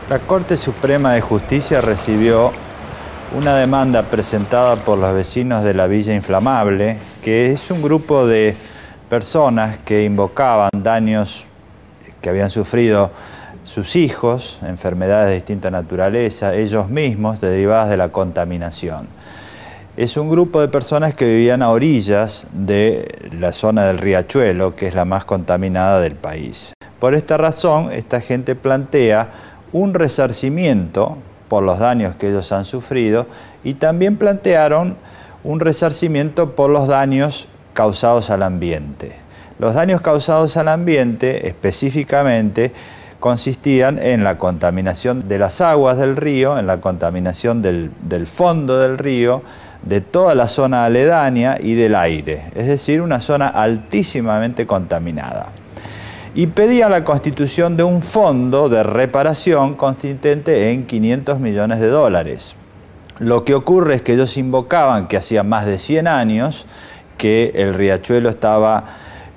La Corte Suprema de Justicia recibió una demanda presentada por los vecinos de la Villa Inflamable, que es un grupo de personas que invocaban daños que habían sufrido sus hijos, enfermedades de distinta naturaleza, ellos mismos, derivadas de la contaminación. Es un grupo de personas que vivían a orillas de la zona del Riachuelo, que es la más contaminada del país. Por esta razón, esta gente plantea un resarcimiento por los daños que ellos han sufrido y también plantearon un resarcimiento por los daños causados al ambiente. Los daños causados al ambiente específicamente consistían en la contaminación de las aguas del río, en la contaminación del fondo del río, de toda la zona aledaña y del aire, es decir, una zona altísimamente contaminada. Y pedían la constitución de un fondo de reparación consistente en $500 millones. Lo que ocurre es que ellos invocaban que hacía más de 100 años que el Riachuelo estaba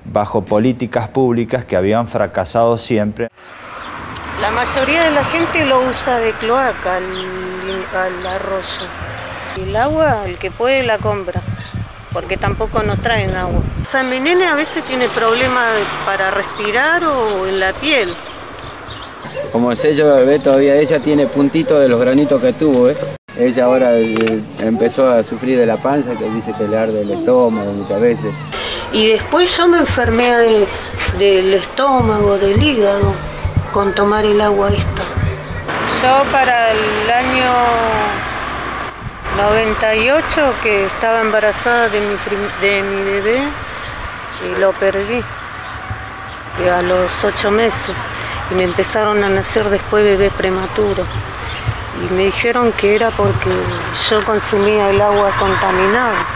bajo políticas públicas que habían fracasado siempre. La mayoría de la gente lo usa de cloaca al arroyo. El agua, el que puede la compra, porque tampoco nos traen agua. O sea, mi nene a veces tiene problemas para respirar o en la piel. Como el sello de bebé, todavía ella tiene puntitos de los granitos que tuvo, Ella ahora empezó a sufrir de la panza, que dice que le arde el estómago muchas veces. Y después yo me enfermé del estómago, del hígado, con tomar el agua esta. Yo para el año 98, que estaba embarazada de mi bebé, y lo perdí a los 8 meses. Y me empezaron a nacer después bebés prematuros. Y me dijeron que era porque yo consumía el agua contaminada,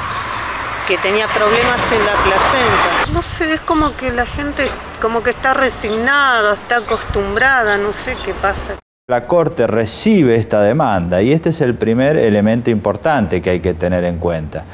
que tenía problemas en la placenta. No sé, es como que la gente como que está resignada, está acostumbrada, no sé qué pasa. La Corte recibe esta demanda y este es el primer elemento importante que hay que tener en cuenta.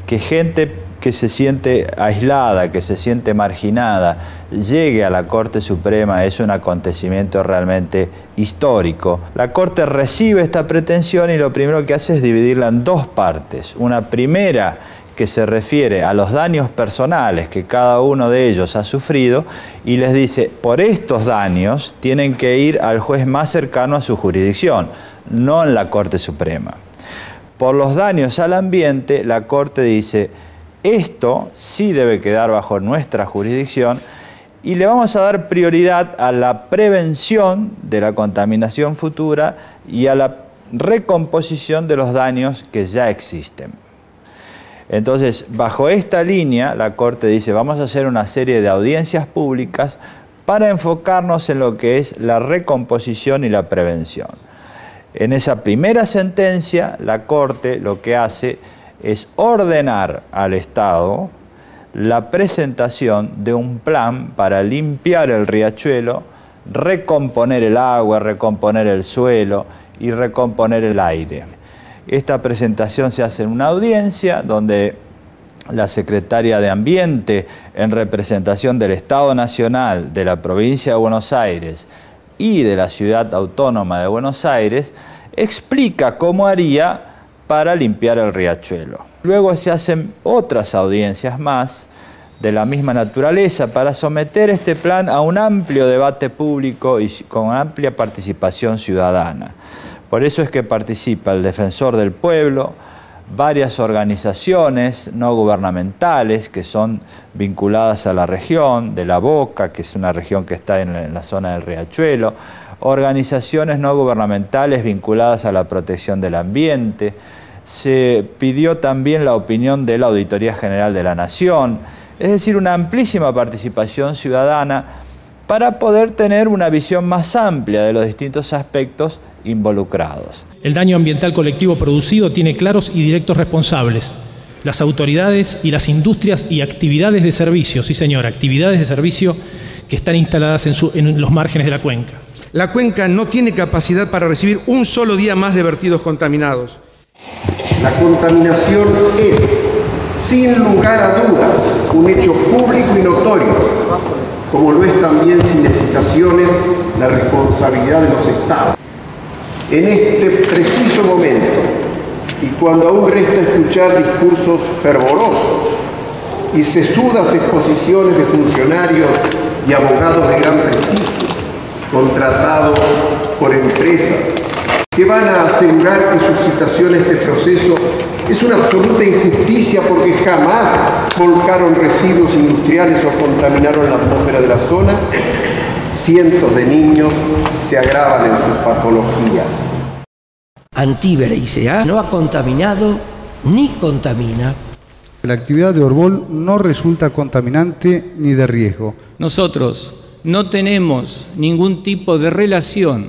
Que gente que se siente aislada, que se siente marginada, llegue a la Corte Suprema es un acontecimiento realmente histórico. La Corte recibe esta pretensión y lo primero que hace es dividirla en dos partes. Una primera que se refiere a los daños personales que cada uno de ellos ha sufrido y les dice, por estos daños tienen que ir al juez más cercano a su jurisdicción, no en la Corte Suprema. Por los daños al ambiente, la Corte dice, esto sí debe quedar bajo nuestra jurisdicción y le vamos a dar prioridad a la prevención de la contaminación futura y a la recomposición de los daños que ya existen. Entonces, bajo esta línea, la Corte dice, vamos a hacer una serie de audiencias públicas para enfocarnos en lo que es la recomposición y la prevención. En esa primera sentencia, la Corte lo que hace es ordenar al Estado la presentación de un plan para limpiar el riachuelo, recomponer el agua, recomponer el suelo y recomponer el aire. Esta presentación se hace en una audiencia donde la Secretaria de Ambiente, en representación del Estado Nacional, de la Provincia de Buenos Aires y de la Ciudad Autónoma de Buenos Aires, explica cómo haría para limpiar el riachuelo. Luego se hacen otras audiencias más de la misma naturaleza para someter este plan a un amplio debate público y con amplia participación ciudadana. Por eso es que participa el Defensor del Pueblo, varias organizaciones no gubernamentales que son vinculadas a la región de La Boca, que es una región que está en la zona del Riachuelo, organizaciones no gubernamentales vinculadas a la protección del ambiente. Se pidió también la opinión de la Auditoría General de la Nación, es decir, una amplísima participación ciudadana para poder tener una visión más amplia de los distintos aspectos involucrados. El daño ambiental colectivo producido tiene claros y directos responsables: las autoridades y las industrias y actividades de servicio, sí señor, actividades de servicio que están instaladas en los márgenes de la cuenca. La cuenca no tiene capacidad para recibir un solo día más de vertidos contaminados. La contaminación es, sin lugar a dudas, un hecho público y notorio, como lo es también sin hesitaciones la responsabilidad de los Estados. En este preciso momento, y cuando aún resta escuchar discursos fervorosos y sesudas exposiciones de funcionarios y abogados de gran prestigio, contratados por empresas, que van a asegurar que su citación a este proceso es una absoluta injusticia porque jamás volcaron residuos industriales o contaminaron la atmósfera de la zona, cientos de niños se agravan en sus patologías. Antíbera ICA no ha contaminado ni contamina. La actividad de Orbol no resulta contaminante ni de riesgo. Nosotros no tenemos ningún tipo de relación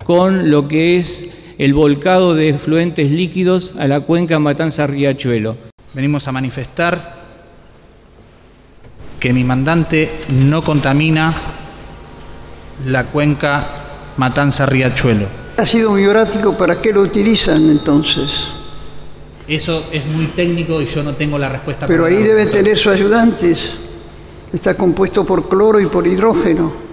con lo que es el volcado de efluentes líquidos a la cuenca Matanza-Riachuelo. Venimos a manifestar que mi mandante no contamina la cuenca Matanza-Riachuelo. Ha sido biorático, ¿para qué lo utilizan entonces? Eso es muy técnico y yo no tengo la respuesta. Pero ahí debe tener sus ayudantes. Está compuesto por cloro y por hidrógeno.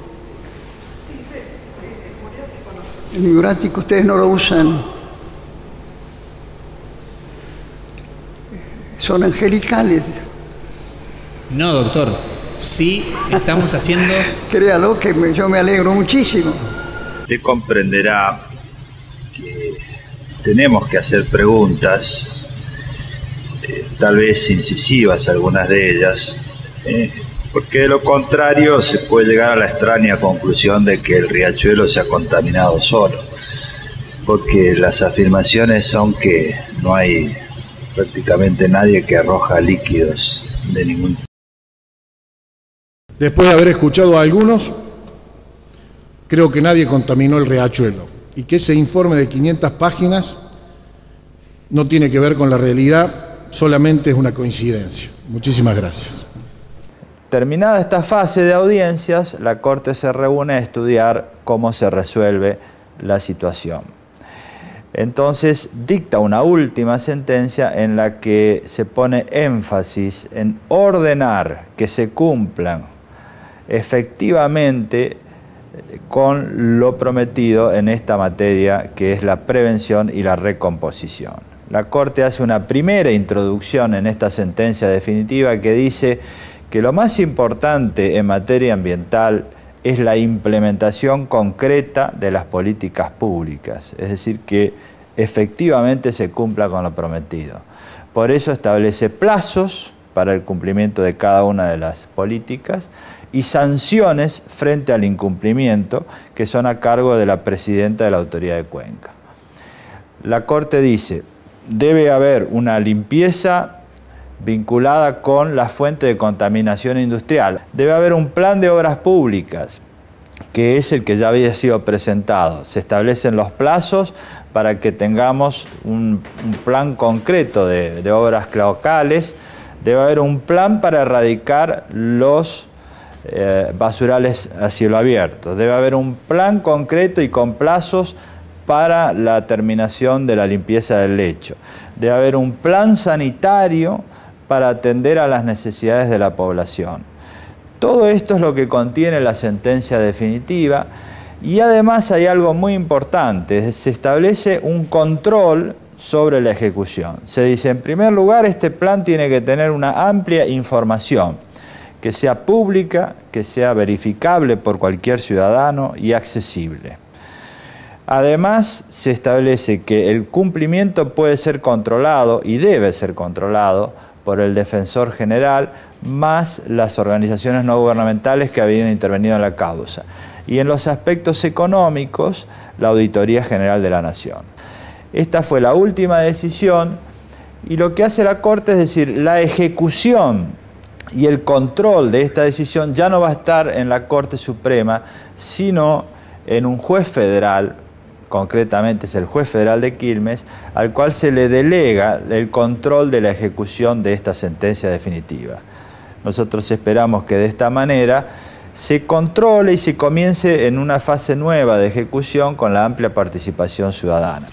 El biorático ustedes no lo usan. Son angelicales. No, doctor. Sí, estamos haciendo... Créalo que yo me alegro muchísimo. Usted comprenderá que tenemos que hacer preguntas, tal vez incisivas algunas de ellas, porque de lo contrario se puede llegar a la extraña conclusión de que el riachuelo se ha contaminado solo, porque las afirmaciones son que no hay prácticamente nadie que arroja líquidos de ningún tipo. Después de haber escuchado a algunos, creo que nadie contaminó el riachuelo y que ese informe de 500 páginas no tiene que ver con la realidad, solamente es una coincidencia. Muchísimas gracias. Terminada esta fase de audiencias, la Corte se reúne a estudiar cómo se resuelve la situación. Entonces dicta una última sentencia en la que se pone énfasis en ordenar que se cumplan efectivamente con lo prometido en esta materia, que es la prevención y la recomposición. La Corte hace una primera introducción en esta sentencia definitiva que dice que lo más importante en materia ambiental es la implementación concreta de las políticas públicas, es decir, que efectivamente se cumpla con lo prometido. Por eso establece plazos para el cumplimiento de cada una de las políticas y sanciones frente al incumplimiento que son a cargo de la presidenta de la Autoridad de Cuenca. La Corte dice, debe haber una limpieza vinculada con la fuente de contaminación industrial. Debe haber un plan de obras públicas, que es el que ya había sido presentado. Se establecen los plazos para que tengamos un plan concreto de obras locales. Debe haber un plan para erradicar los basurales a cielo abierto. Debe haber un plan concreto y con plazos para la terminación de la limpieza del lecho. Debe haber un plan sanitario para atender a las necesidades de la población. Todo esto es lo que contiene la sentencia definitiva y además hay algo muy importante, se establece un control sobre la ejecución. Se dice, en primer lugar, este plan tiene que tener una amplia información, que sea pública, que sea verificable por cualquier ciudadano y accesible. Además, se establece que el cumplimiento puede ser controlado y debe ser controlado por el Defensor General, más las organizaciones no gubernamentales que habían intervenido en la causa. Y en los aspectos económicos, la Auditoría General de la Nación. Esta fue la última decisión y lo que hace la Corte es decir, la ejecución y el control de esta decisión ya no va a estar en la Corte Suprema, sino en un juez federal, concretamente es el juez federal de Quilmes, al cual se le delega el control de la ejecución de esta sentencia definitiva. Nosotros esperamos que de esta manera se controle y se comience en una fase nueva de ejecución con la amplia participación ciudadana.